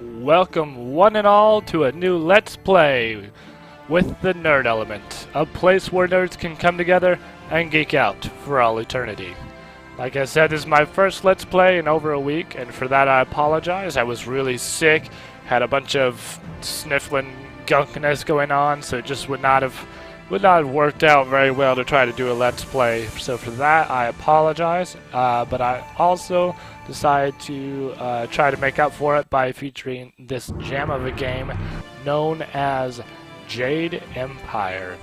Welcome one and all to a new Let's Play with the Nerd Element, a place where nerds can come together and geek out for all eternity. Like I said, this is my first Let's Play in over a week, and for that I apologize. I was really sick, had a bunch of sniffling gunkness going on, so it just would not have worked out very well to try to do a Let's Play. So for that I apologize, but I also decided to try to make up for it by featuring this gem of a game known as Jade Empire.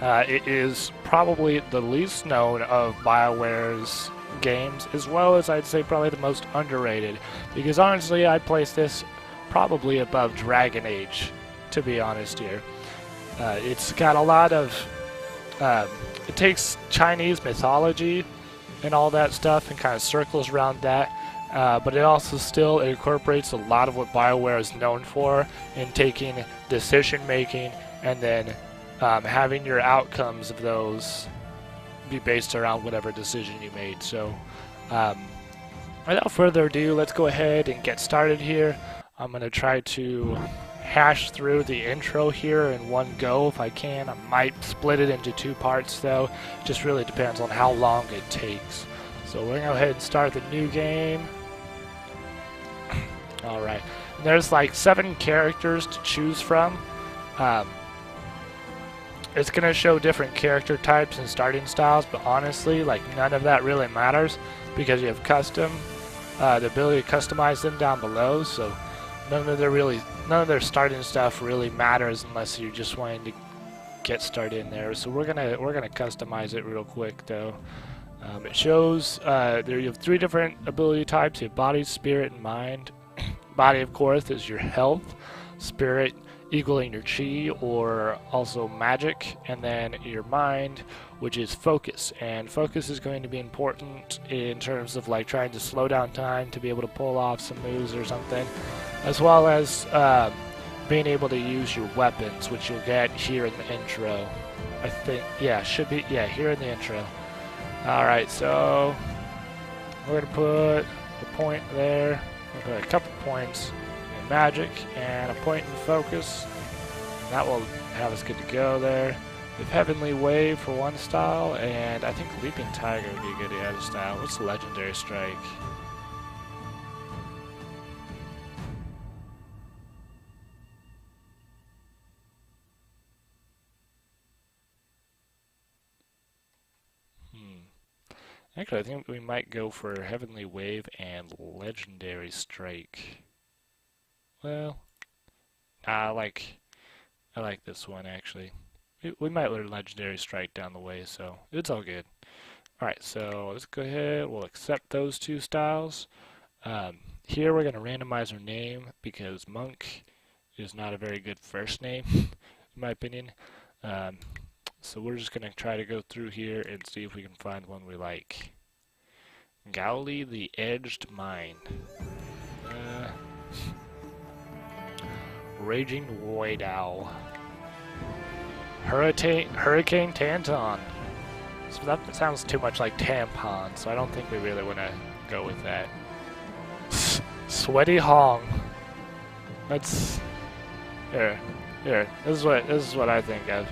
It is probably the least known of Bioware's games, as well as I'd say probably the most underrated, because honestly I'd place this probably above Dragon Age, to be honest here. It's got a lot of it takes Chinese mythology and all that stuff and kind of circles around that, but it also still incorporates a lot of what BioWare is known for in taking decision making and then having your outcomes of those be based around whatever decision you made. So without further ado, let's go ahead and get started here. I'm going to try to hash through the intro here in one go if I can. I might split it into two parts though. It just really depends on how long it takes. So we're going to go ahead and start the new game. Alright. There's like 7 characters to choose from. It's going to show different character types and starting styles, but honestly, like, none of that really matters because you have custom, the ability to customize them down below, so none of their starting stuff really matters unless you're just wanting to get started in there. So we're gonna customize it real quick though. It shows there you have 3 different ability types. You have body, spirit, and mind. Body, of course, is your health. Spirit equaling your chi or also magic, and then your mind, which is focus. And focus is going to be important in terms of like trying to slow down time to be able to pull off some moves or something, as well as being able to use your weapons, which you'll get here in the intro. I think, yeah, should be, yeah, here in the intro. Alright, so we're going to put a point there. We'll put a couple points in magic and a point in focus. And that will have us good to go there. We have Heavenly Wave for one style, and I think Leaping Tiger would be a good other style. What's Legendary Strike? Actually, I think we might go for Heavenly Wave and Legendary Strike. Well, I like this one actually. We might learn Legendary Strike down the way, so it's all good. Alright, so let's go ahead. We'll accept those 2 styles. Here we're going to randomize our name because Monk is not a very good first name, in my opinion. So we're just going to try to go through here and see if we can find one we like. Gowly the Edged Mind. Raging Void Owl. Hurricane Tanton. So that sounds too much like tampon, so I don't think we really want to go with that. Sweaty Hong. That's here. This is what I think of.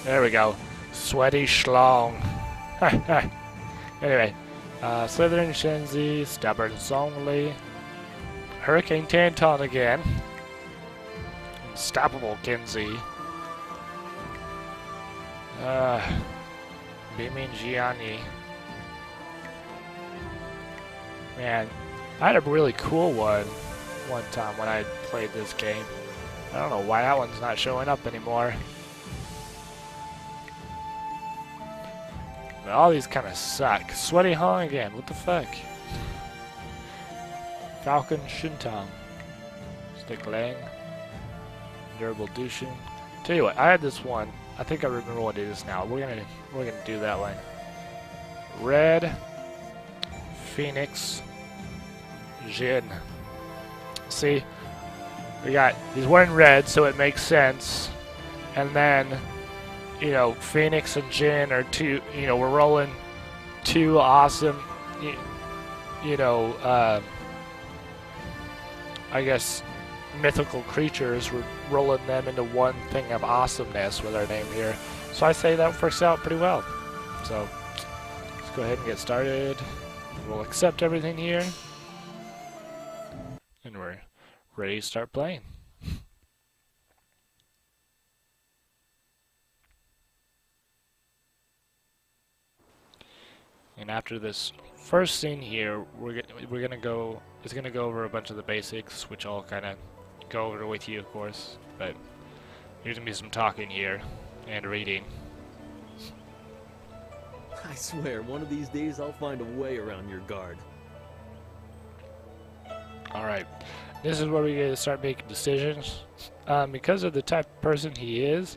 There we go. Sweaty Schlong. Anyway, Slithering Shenzi, Stubborn Zongli, Hurricane Tanton again, Unstoppable Genzi, Beaming Gianni. Man, I had a really cool one time when I played this game. I don't know why that one's not showing up anymore. But all these kind of suck. Sweaty Hong again, what the fuck? Falcon Shintang. Stick Lang. Durable Dushin. Tell you what, I had this one. I think I remember what it is now. We're gonna do that one. Red Phoenix Jin. See? He's wearing red, so it makes sense. And then, you know, Phoenix and Jin are two, you know, we're rolling 2 awesome, I guess, mythical creatures. We're rolling them into one thing of awesomeness with our name here. So I say that works out pretty well. So let's go ahead and get started. We'll accept everything here. And we're ready to start playing. And after this first scene here, we're gonna go. It's gonna go over a bunch of the basics, which I'll kind of go over with you, of course. But there's gonna be some talking here and reading. I swear, one of these days I'll find a way around your guard. All right, this is where we get to start making decisions. Because of the type of person he is,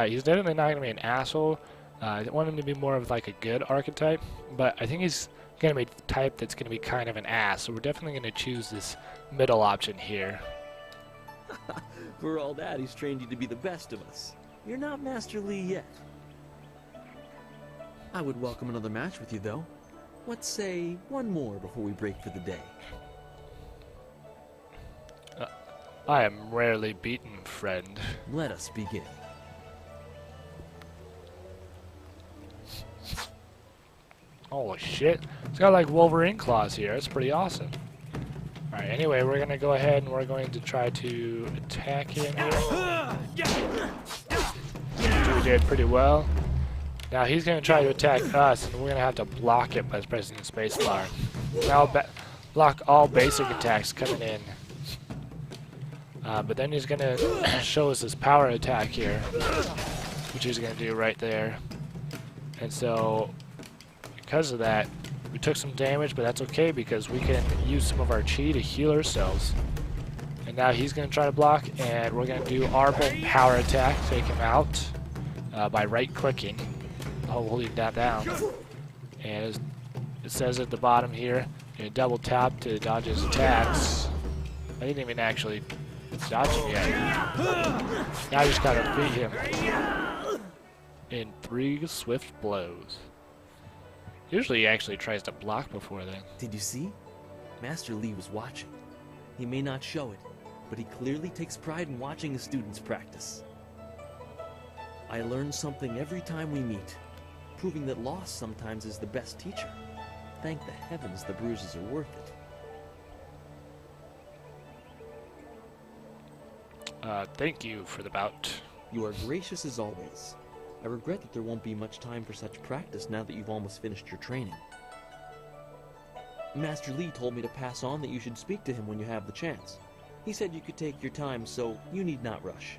he's definitely not gonna be an asshole. I want him to be more of like a good archetype, but I think he's going to be the type that's going to be kind of an ass, so we're definitely going to choose this middle option here. For all that, he's trained you to be the best of us. You're not Master Lee yet. I would welcome another match with you, though. Let's say one more before we break for the day. I am rarely beaten, friend. Let us begin. Holy shit. It's got like Wolverine claws here. It's pretty awesome. Alright, anyway, we're going to go ahead and we're going to try to attack him here. We did pretty well. Now he's going to try to attack us, and we're going to have to block it by pressing the spacebar. Now block all basic attacks coming in. But then he's going to show us his power attack here, which he's going to do right there. And so because of that, we took some damage, but that's okay because we can use some of our chi to heal ourselves. And now he's going to try to block, and we're going to do our power attack, take him out by right-clicking, holding that down. And as it says at the bottom here, you double tap to dodge his attacks. I didn't even actually dodge him yet. Now I just got to beat him in 3 swift blows. Usually he actually tries to block before then. Did you see? Master Lee was watching. He may not show it, but he clearly takes pride in watching his students practice. I learn something every time we meet, proving that loss sometimes is the best teacher. Thank the heavens the bruises are worth it. Thank you for the bout. You are gracious as always. I regret that there won't be much time for such practice now that you've almost finished your training. Master Lee told me to pass on that you should speak to him when you have the chance. He said you could take your time, so you need not rush.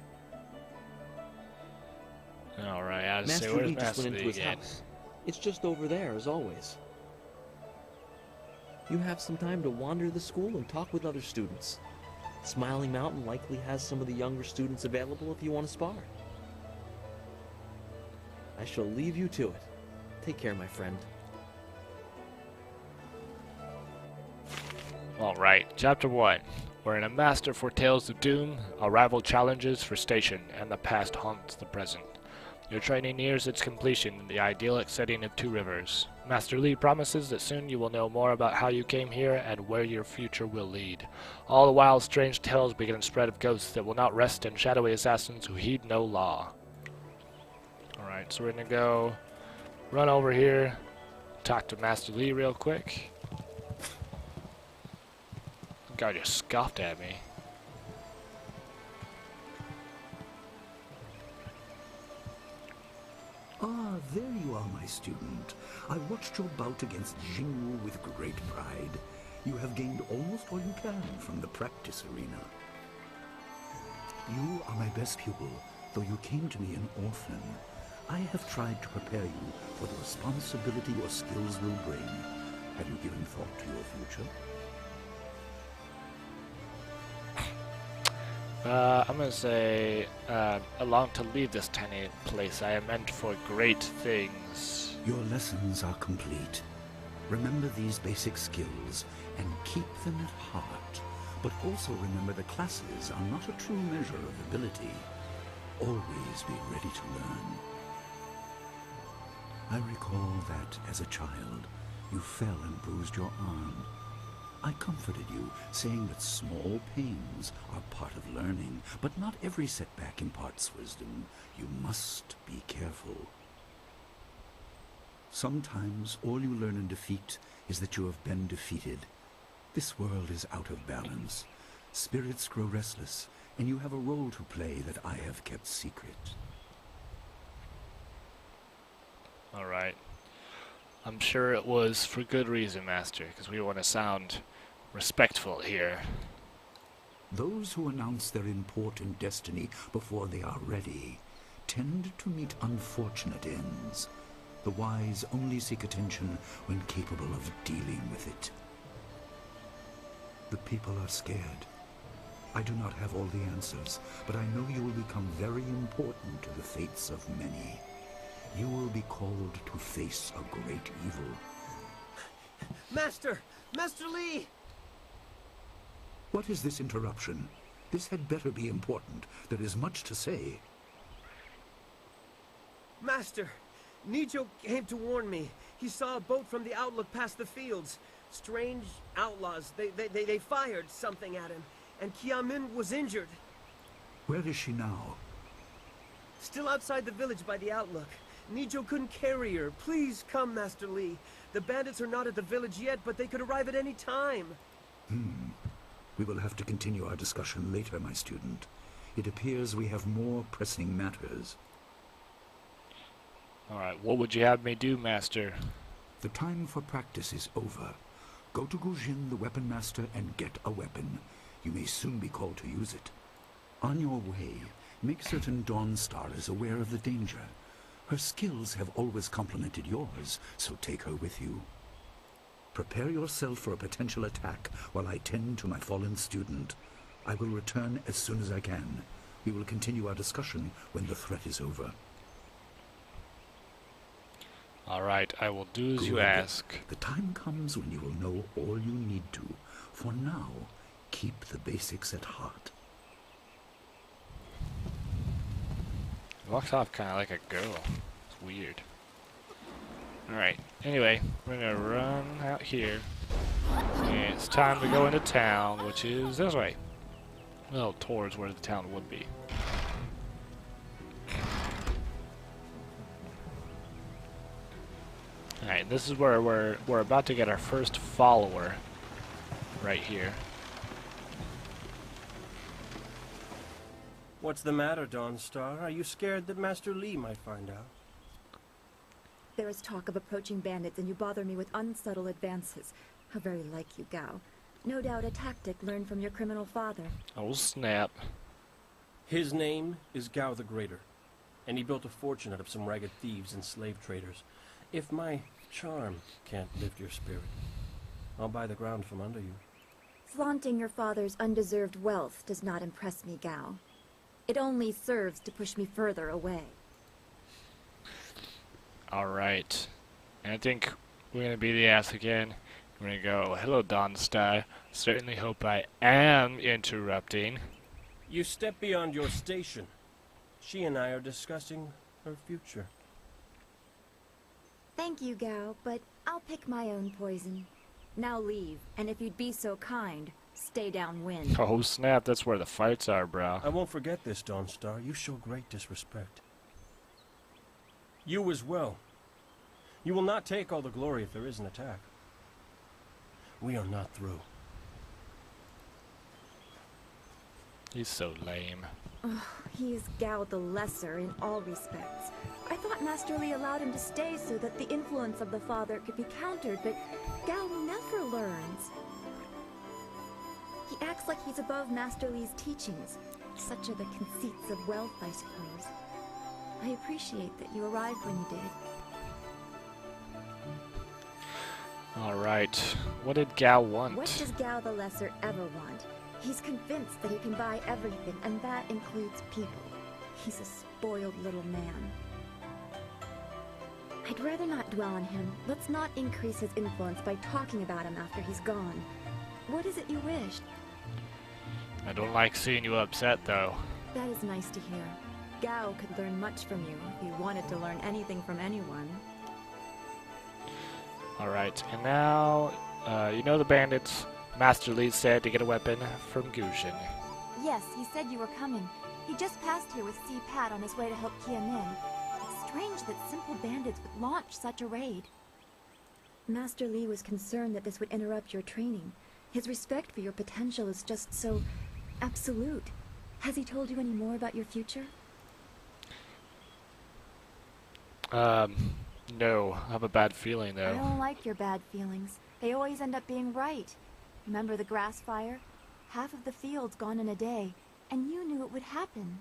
Alright, I was Master say, where's Lee just went Master into Lee his again? house. It's just over there, as always. You have some time to wander the school and talk with other students. Smiling Mountain likely has some of the younger students available if you want to spar. I shall leave you to it. Take care, my friend. Alright, Chapter 1. Wherein a master foretells the doom, a rival challenges for station, and the past haunts the present. Your training nears its completion in the idyllic setting of Two Rivers. Master Lee promises that soon you will know more about how you came here and where your future will lead. All the while, strange tales begin to spread of ghosts that will not rest and shadowy assassins who heed no law. Alright, so we're gonna go run over here, talk to Master Lee real quick. The guy just scoffed at me. Ah, there you are, my student. I watched your bout against Jingwu with great pride. You have gained almost all you can from the practice arena. You are my best pupil, though you came to me an orphan. I have tried to prepare you for the responsibility your skills will bring. Have you given thought to your future? I'm gonna say, along to leave this tiny place. I am meant for great things. Your lessons are complete. Remember these basic skills and keep them at heart. But also remember the classes are not a true measure of ability. Always be ready to learn. I recall that, as a child, you fell and bruised your arm. I comforted you, saying that small pains are part of learning, but not every setback imparts wisdom. You must be careful. Sometimes all you learn in defeat is that you have been defeated. This world is out of balance. Spirits grow restless, and you have a role to play that I have kept secret. Alright. I'm sure it was for good reason, Master, because we want to sound respectful here. Those who announce their important destiny before they are ready tend to meet unfortunate ends. The wise only seek attention when capable of dealing with it. The people are scared. I do not have all the answers, but I know you will become very important to the fates of many. You will be called to face a great evil. Master! Master Lee! What is this interruption? This had better be important. There is much to say. Master! Nijo came to warn me. He saw a boat from the outlook past the fields. Strange outlaws. They fired something at him. And Kiamin was injured. Where is she now? Still outside the village by the outlook. Nijo couldn't carry her. Please come, Master Lee. The bandits are not at the village yet, but they could arrive at any time. We will have to continue our discussion later, my student. It appears we have more pressing matters. Alright, what would you have me do, Master? The time for practice is over. Go to Gujin, the weapon master, and get a weapon. You may soon be called to use it. On your way, make certain Dawnstar is aware of the danger. Her skills have always complemented yours, so take her with you. Prepare yourself for a potential attack while I tend to my fallen student. I will return as soon as I can. We will continue our discussion when the threat is over. Alright, I will do as you Good. ask. The time comes when you will know all you need to. For now, keep the basics at heart. Walks off kind of like a girl. It's weird. Alright, anyway, we're gonna run out here. And it's time to go into town, which is this way. Well, towards where the town would be. Alright, this is where we're about to get our first follower. Right here. What's the matter, Dawnstar? Are you scared that Master Lee might find out? There is talk of approaching bandits, and you bother me with unsubtle advances. How very like you, Gao. No doubt a tactic learned from your criminal father. Oh snap. His name is Gao the Greater, and he built a fortune out of some ragged thieves and slave traders. If my charm can't lift your spirit, I'll buy the ground from under you. Flaunting your father's undeserved wealth does not impress me, Gao. It only serves to push me further away. Alright. And I think we're gonna be the ass again. We're gonna go, hello Dawnstar. Certainly hope I am interrupting. You step beyond your station. She and I are discussing her future. Thank you, Gao, but I'll pick my own poison. Now leave, and if you'd be so kind, stay downwind. Oh snap, that's where the fights are, bro. I won't forget this, Dawnstar. You show great disrespect. You as well. You will not take all the glory if there is an attack. We are not through. He's so lame. He is Gao the Lesser in all respects. I thought Master Lee allowed him to stay so that the influence of the father could be countered, but Gao never learns. He acts like he's above Master Lee's teachings. Such are the conceits of wealth, I suppose. I appreciate that you arrived when you did. Alright. What did Gao want? What does Gao the Lesser ever want? He's convinced that he can buy everything, and that includes people. He's a spoiled little man. I'd rather not dwell on him. Let's not increase his influence by talking about him after he's gone. What is it you wished? I don't like seeing you upset, though. That is nice to hear. Gao could learn much from you if he wanted to learn anything from anyone. Alright, and now, you know the bandits? Master Li said to get a weapon from Gushin. Yes, he said you were coming. He just passed here with Si Pat on his way to help Kia Min. It's strange that simple bandits would launch such a raid. Master Li was concerned that this would interrupt your training. His respect for your potential is just so absolute. Has he told you any more about your future? No. I have a bad feeling, though. I don't like your bad feelings. They always end up being right. Remember the grass fire? Half of the field's gone in a day, and you knew it would happen.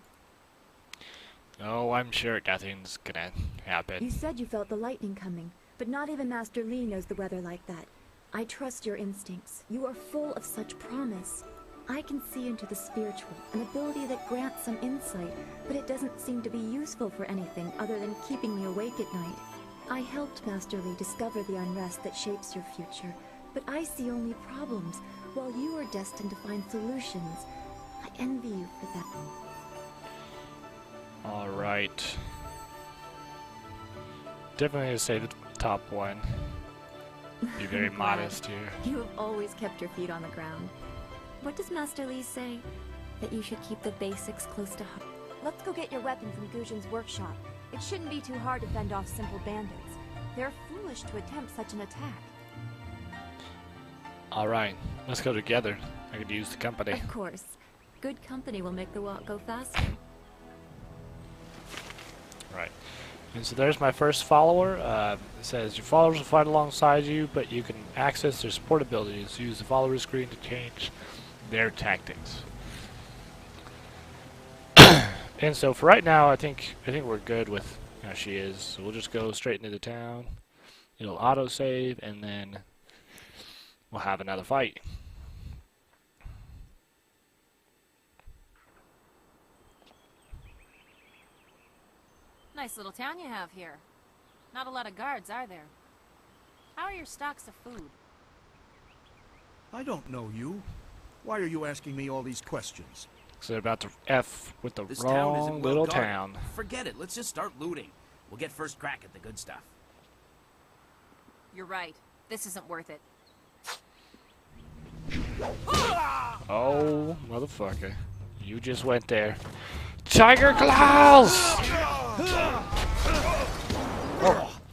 Oh, I'm sure nothing's gonna happen. You said you felt the lightning coming, but not even Master Li knows the weather like that. I trust your instincts. You are full of such promise. I can see into the spiritual, an ability that grants some insight, but it doesn't seem to be useful for anything other than keeping me awake at night. I helped Master Li discover the unrest that shapes your future, but I see only problems, while you are destined to find solutions. I envy you for that. Alright. Definitely gonna say the top one. Be very Glad. modest here. You have always kept your feet on the ground. What does Master Li say? That you should keep the basics close to heart. Let's go get your weapon from Gujin's workshop. It shouldn't be too hard to fend off simple bandits. They're foolish to attempt such an attack. Alright, let's go together. I could use the company. Of course. Good company will make the walk go faster. Right. And so there's my first follower. It says your followers will fight alongside you, but you can access their support abilities. Use the follower screen to change their tactics. And so for right now, I think we're good with how she is. So we'll just go straight into the town. It'll autosave, and then we'll have another fight. Nice little town you have here. Not a lot of guards, are there? How are your stocks of food? I don't know you. Why are you asking me all these questions? So they're about to F with the This town wrong isn't well little guarded. town. Forget it. Let's just start looting. We'll get first crack at the good stuff. You're right. This isn't worth it. Oh, motherfucker. You just went there. Tiger Claws!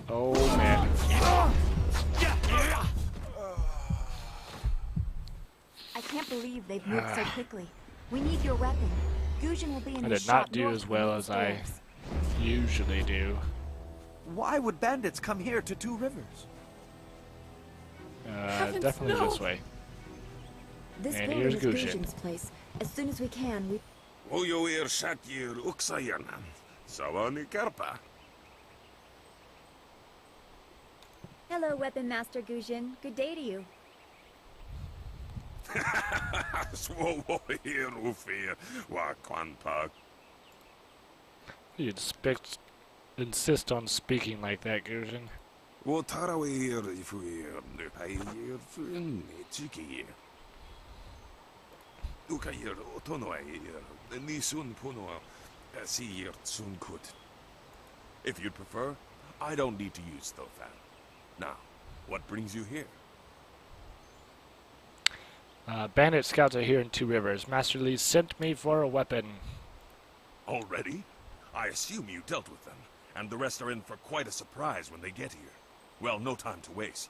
Oh, man. I can't believe they've moved so quickly. We need your weapon. Gujin will be in I his did shop not do north as of well these as I doors. usually do. Why would bandits come here to Two Rivers? Definitely this way. This And building here's is Gujin. Gujin's place. As soon as we can, we... Ojoir Shatir Uksayanan. Sawani Karpa. Hello, Weapon Master Gujin. Good day to you. Swowo here Ufir Wakwanpa. You'd insist on speaking like that, Gujin. Wotarawir Ifuir Nupayir Fun Chiki. Ukayir Otonoir Nisun Puno Asir Sunkut. If you'd prefer, I don't need to use Thofan. Now, what brings you here? Bandit scouts are here in Two Rivers. Master Li sent me for a weapon. Already? I assume you dealt with them, and the rest are in for quite a surprise when they get here. Well, no time to waste.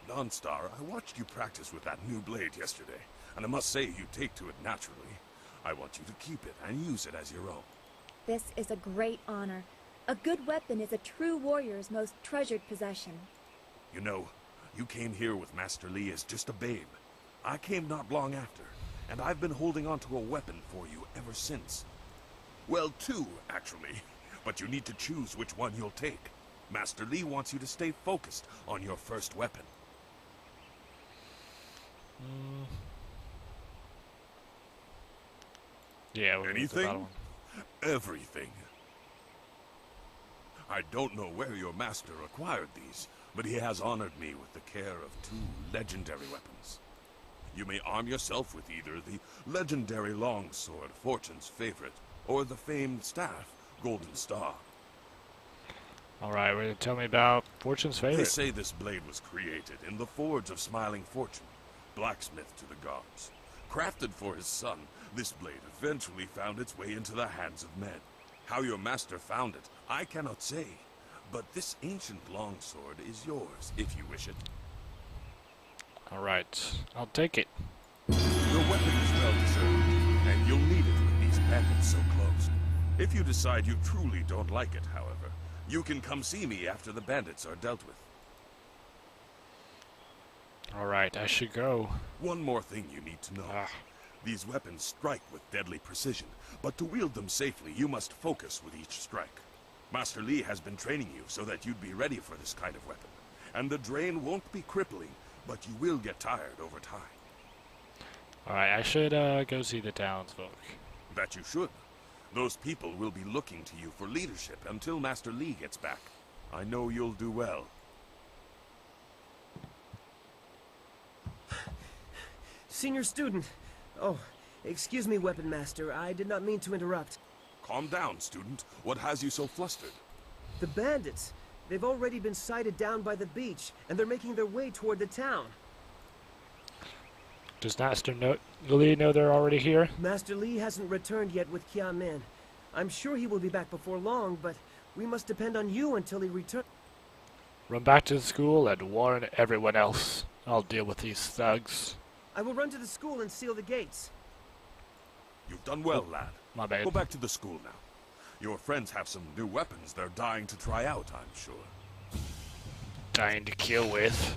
Dawnstar, I watched you practice with that new blade yesterday, and I must say you take to it naturally. I want you to keep it and use it as your own. This is a great honor. A good weapon is a true warrior's most treasured possession. You know, you came here with Master Li as just a babe. I came not long after, and I've been holding on to a weapon for you ever since. Well, two, actually, but you need to choose which one you'll take. Master Li wants you to stay focused on your first weapon. Yeah, we'll use the bottom Anything? one. Everything. I don't know where your master acquired these, but he has honored me with the care of two legendary weapons. You may arm yourself with either the legendary longsword, Fortune's favorite, or the famed staff, Golden Star. Alright, tell me about Fortune's They favorite. say this blade was created in the forge of Smiling Fortune, blacksmith to the gods. Crafted for his son, this blade eventually found its way into the hands of men. How your master found it, I cannot say. But this ancient longsword is yours, if you wish it. Alright, I'll take it. Your weapon is well deserved, and you'll need it with these bandits so close. If you decide you truly don't like it, however, you can come see me after the bandits are dealt with. Alright, I should go. One more thing you need to know. These weapons strike with deadly precision, but to wield them safely, you must focus with each strike. Master Li has been training you so that you'd be ready for this kind of weapon. And the drain won't be crippling, but you will get tired over time. Alright, I should go see the townsfolk. That you should. Those people will be looking to you for leadership until Master Li gets back. I know you'll do well. Senior student. Oh, excuse me, Weapon Master. I did not mean to interrupt. Calm down, student. What has you so flustered? The bandits. They've already been sighted down by the beach, and they're making their way toward the town. Does Master Li know they're already here? Master Li hasn't returned yet with Kia-min. I'm sure he will be back before long, but we must depend on you until he returns. Run back to the school and warn everyone else. I'll deal with these thugs. I will run to the school and seal the gates. You've done well, lad. My bad. Go back to the school now. Your friends have some new weapons they're dying to try out, I'm sure. Dying to kill with.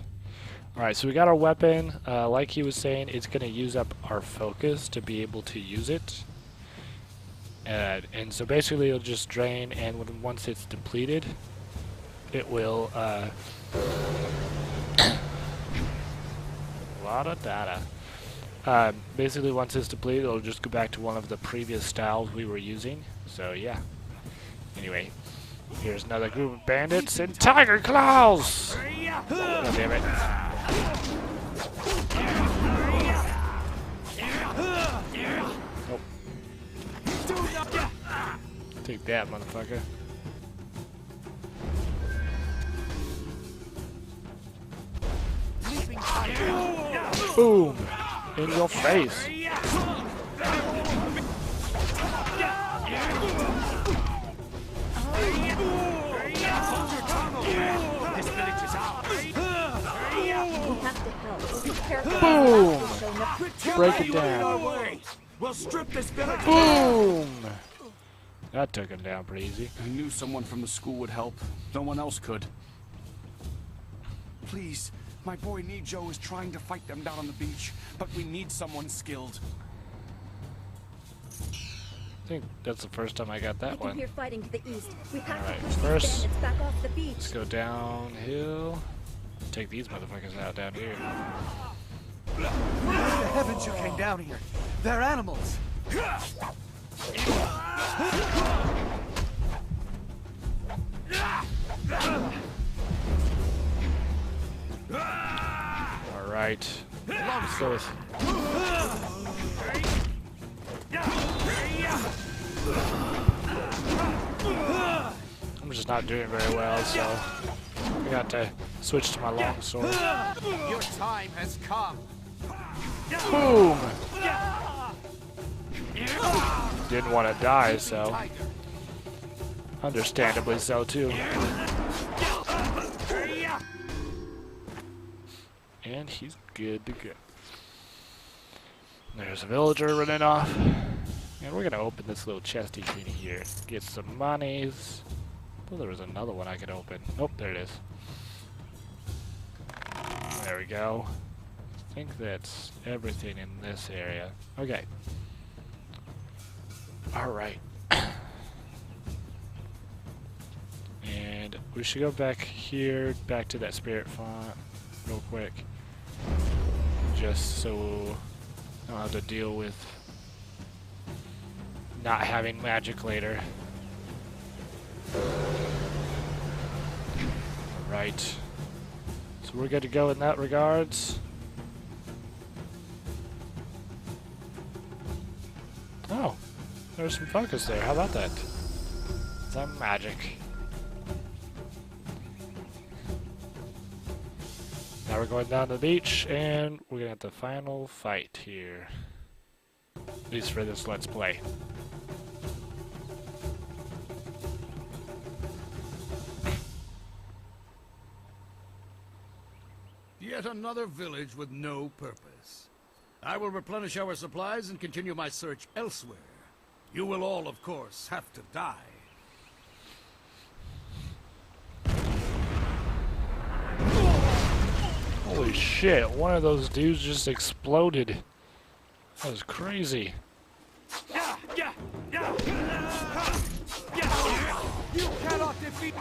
Alright, so we got our weapon. Like he was saying, it's going to use up our focus to be able to use it. And so basically it'll just drain, and once it's depleted, it will... a lot of data. Basically once it's depleted, it'll just go back to one of the previous styles we were using. So yeah. Anyway, here's another group of bandits in tiger claws! God damn it. Nope. Take that, motherfucker. Boom! In your face. Boom! Break it down. We'll strip this village. Boom! That took him down pretty easy. I knew someone from the school would help. No one else could. Please, my boy Nijo is trying to fight them down on the beach, but we need someone skilled. I think that's the first time I got that one. Hear fighting to the east. We have Alright, to push first, the bandits back off the beach. let's go downhill. Take these motherfuckers out down here. The heavens, you came down here. They're animals. Alright. Let's go with... I'm just not doing very well, so I got to switch to my longsword. Your time has come. Boom! Didn't want to die, so understandably so too. And he's good to go. There's a villager running off. And we're gonna open this little chesty thing here. Get some monies. Oh, there was another one I could open. Nope, there it is. There we go. I think that's everything in this area. Okay. Alright. And we should go back here, back to that spirit font real quick. Just so I don't have to deal with not having magic later. Alright. So we're good to go in that regards. Oh, there's some focus there. How about that? Some magic. Now we're going down the beach, and we're gonna have the final fight here. At least for this Let's Play. Yet another village with no purpose. I will replenish our supplies and continue my search elsewhere. You will all, of course, have to die. Holy shit, one of those dudes just exploded. That was crazy. You cannot defeat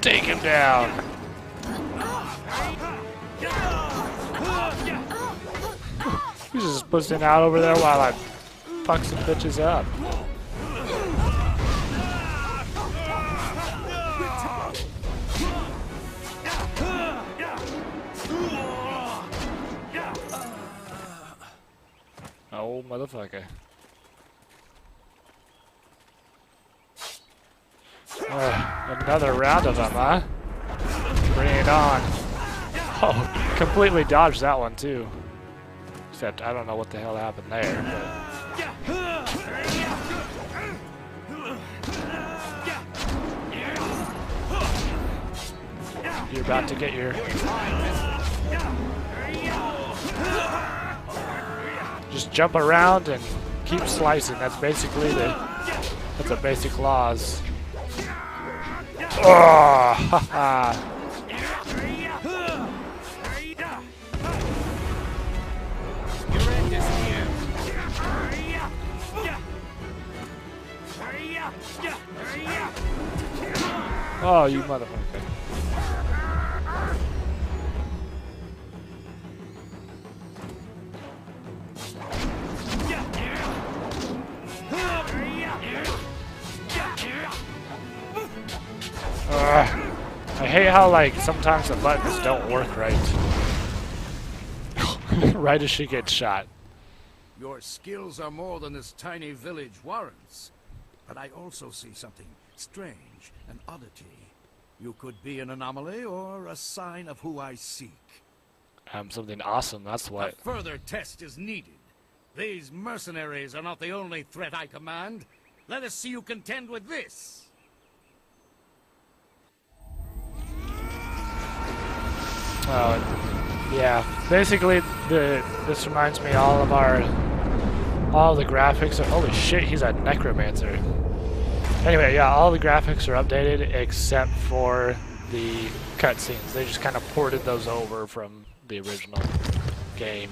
Take him down. He's just pushing out over there while I fuck some bitches up. Oh, motherfucker. Another round of them, huh? Bring it on. Oh, completely dodged that one, too. Except, I don't know what the hell happened there. But you're about to get your... Just jump around and keep slicing. That's basically the... That's a basic laws. Oh, haha. Oh, you motherfucker. I hate how, like, sometimes the buttons don't work right. Right as she gets shot. Your skills are more than this tiny village warrants. But I also see something strange, an oddity. You could be an anomaly or a sign of who I seek. Something awesome, that's what. A further test is needed. These mercenaries are not the only threat I command. Let us see you contend with this. Yeah. Basically, this reminds me all the graphics are... Holy shit, he's a necromancer. Anyway, yeah, all the graphics are updated except for the cutscenes. They just kind of ported those over from the original game,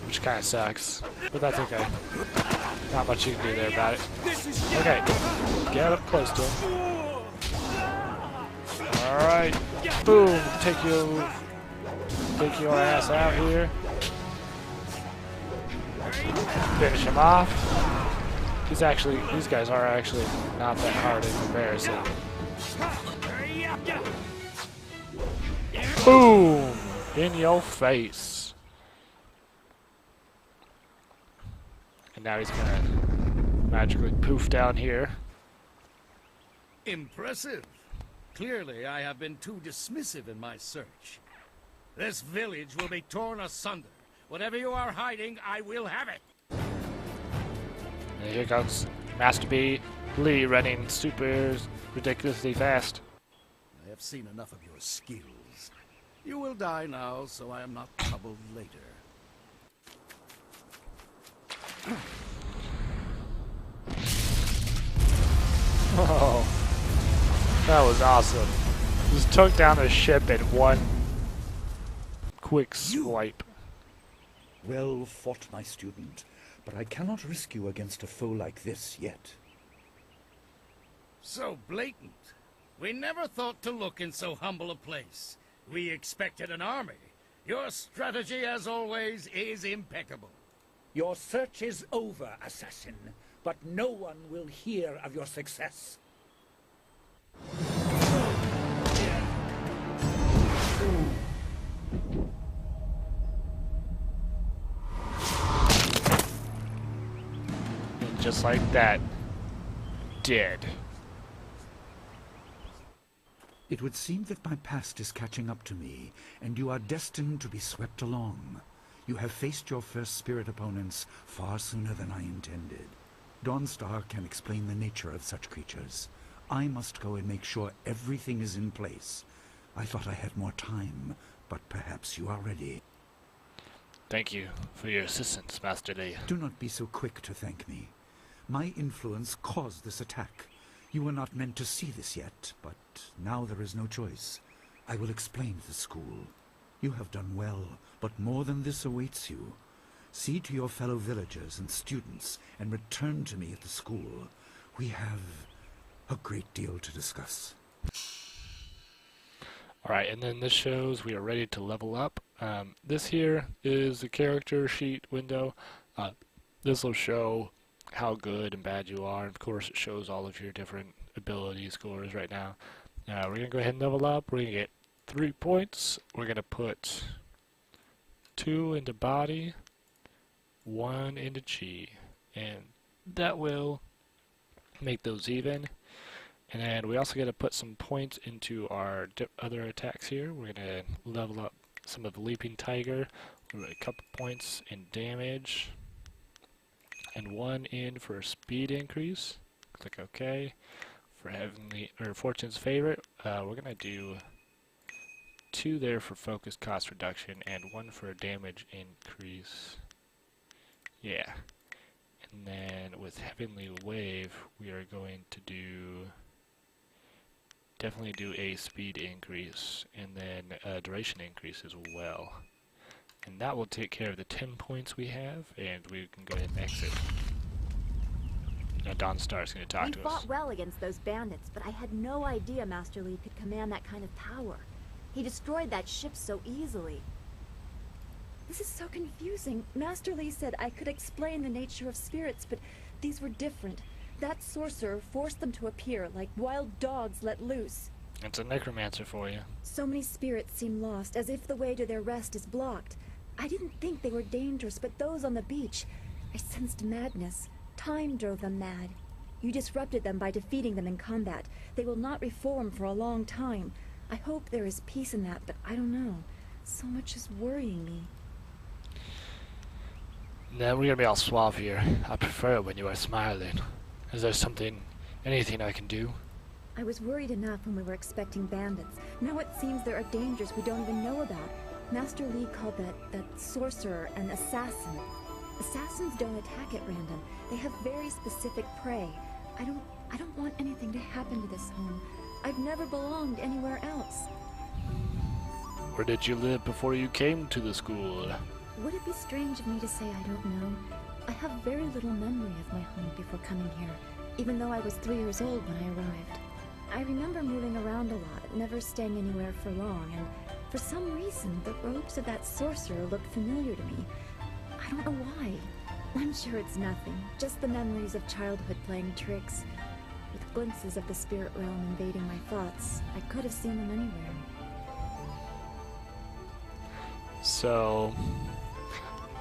which kind of sucks, but that's okay. Not much you can do there about it. Okay, get up close to him. Alright, boom, take your ass out here. Finish him off. These guys are actually not that hard in comparison. Boom! In your face. And now he's gonna magically poof down here. Impressive. Clearly, I have been too dismissive in my search. This village will be torn asunder. Whatever you are hiding, I will have it. And here comes Master B. Lee running super ridiculously fast. I have seen enough of your skills. You will die now, so I am not troubled later. Oh, that was awesome. Just took down a ship in one quick swipe. Well fought, my student, but I cannot risk you against a foe like this yet. So blatant. We never thought to look in so humble a place. We expected an army. Your strategy, as always, is impeccable. Your search is over, assassin, but no one will hear of your success. just like that, dead. It would seem that my past is catching up to me, and you are destined to be swept along. You have faced your first spirit opponents far sooner than I intended. Dawnstar can explain the nature of such creatures. I must go and make sure everything is in place. I thought I had more time, but perhaps you are ready. Thank you for your assistance, Master Lee. Do not be so quick to thank me. My influence caused this attack. You were not meant to see this yet, but now there is no choice. I will explain to the school. You have done well, but more than this awaits you. See to your fellow villagers and students, and return to me at the school. We have a great deal to discuss. Alright, and then this shows we are ready to level up. This here is the character sheet window. This will show how good and bad you are. Of course, it shows all of your different ability scores right now. We're going to go ahead and level up. We're going to get 3 points. We're going to put 2 into body, 1 into chi, and that will make those even. And then we also got to put some points into our other attacks here. We're going to level up some of the Leaping Tiger. We'll get a couple points in damage, and 1 in for a speed increase. Click OK. For Heavenly or Fortune's Favorite, we're going to do 2 there for focus cost reduction and 1 for a damage increase. Yeah. And then with Heavenly Wave, we are going to definitely do a speed increase and then a duration increase as well. And that will take care of the 10 points we have, and we can go ahead and exit. Now Dawnstar is going to talk to us. We fought well against those bandits, but I had no idea Master Lee could command that kind of power. He destroyed that ship so easily. This is so confusing. Master Lee said I could explain the nature of spirits, but these were different. That sorcerer forced them to appear like wild dogs let loose. It's a necromancer for you. So many spirits seem lost, as if the way to their rest is blocked. I didn't think they were dangerous, but those on the beach, I sensed madness. Time drove them mad. You disrupted them by defeating them in combat. They will not reform for a long time. I hope there is peace in that, but I don't know. So much is worrying me. Now we're gonna be all suave here. I prefer it when you are smiling. Is there anything I can do? I was worried enough when we were expecting bandits. Now it seems there are dangers we don't even know about. Master Lee called that sorcerer an assassin. Assassins don't attack at random. They have very specific prey. I don't want anything to happen to this home. I've never belonged anywhere else. Where did you live before you came to the school? Would it be strange of me to say I don't know? I have very little memory of my home before coming here, even though I was 3 years old when I arrived. I remember moving around a lot, never staying anywhere for long, and for some reason, the robes of that sorcerer looked familiar to me. I don't know why. I'm sure it's nothing, just the memories of childhood playing tricks. With glimpses of the spirit realm invading my thoughts, I could have seen them anywhere. So,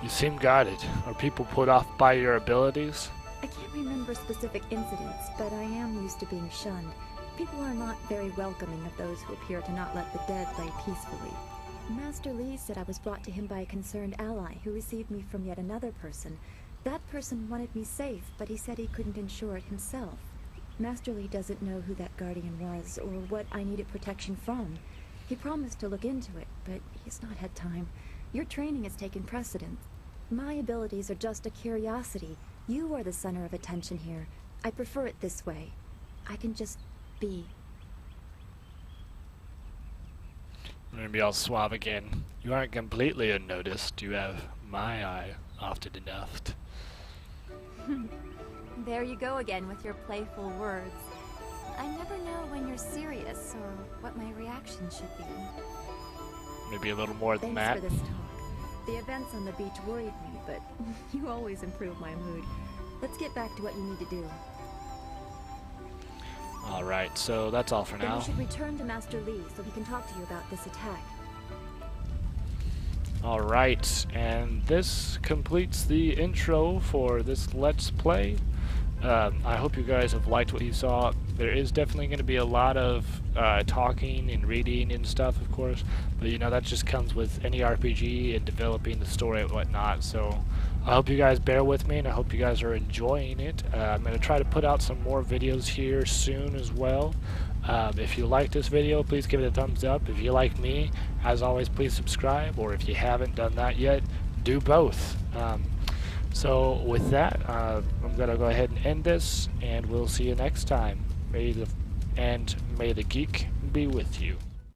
you seem guided. Are people put off by your abilities? I can't remember specific incidents, but I am used to being shunned. People are not very welcoming of those who appear to not let the dead lay peacefully. Master Lee said I was brought to him by a concerned ally who received me from yet another person. That person wanted me safe, but he said he couldn't ensure it himself. Master Lee doesn't know who that guardian was or what I needed protection from. He promised to look into it, but he's not had time. Your training has taken precedence. My abilities are just a curiosity. You are the center of attention here. I prefer it this way. I can just be. I'm gonna be all suave again. You aren't completely unnoticed. You have my eye often enough. There you go again with your playful words. I never know when you're serious or what my reaction should be. Maybe a little more than that. Thanks for this talk. The events on the beach worried me, but you always improve my mood. Let's get back to what you need to do. Alright, so that's all for Then now. we should return to Master Lee so he can talk to you about this attack. Alright, and this completes the intro for this Let's Play. I hope you guys have liked what you saw. There is definitely going to be a lot of talking and reading and stuff, of course, but you know, that just comes with any RPG and developing the story and whatnot. So I hope you guys bear with me, and I hope you guys are enjoying it. I'm going to try to put out some more videos here soon as well. If you like this video, please give it a thumbs up. If you like me, as always, please subscribe, or if you haven't done that yet, do both. So with that, I'm gonna go ahead and end this, and we'll see you next time. May the geek be with you.